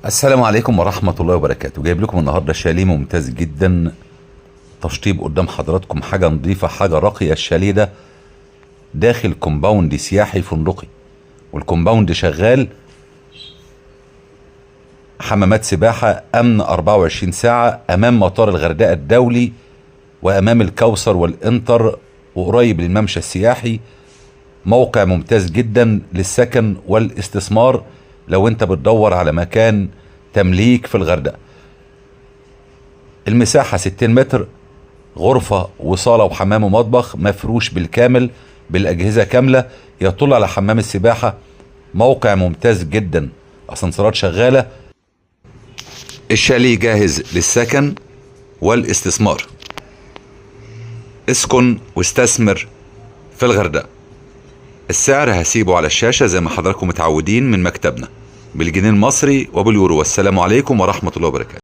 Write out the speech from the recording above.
السلام عليكم ورحمة الله وبركاته. جايب لكم النهاردة شاليه ممتاز جدا، تشطيب قدام حضراتكم، حاجة نظيفة، حاجة راقية. الشاليه ده داخل كومباوند سياحي فندقي، والكومباوند شغال حمامات سباحة، أمن 24 ساعة، أمام مطار الغردقة الدولي وأمام الكوثر والإنتر وقريب للممشى السياحي. موقع ممتاز جدا للسكن والاستثمار لو انت بتدور على مكان تمليك في الغردقة. المساحة 60 متر، غرفة وصالة وحمام ومطبخ مفروش بالكامل بالأجهزة كاملة، يطل على حمام السباحة. موقع ممتاز جدا، أسانسيرات شغالة. الشاليه جاهز للسكن والاستثمار. اسكن واستثمر في الغردقة. السعر هسيبه على الشاشة زي ما حضراتكم متعودين من مكتبنا، بالجنيه المصري وباليورو. والسلام عليكم ورحمة الله وبركاته.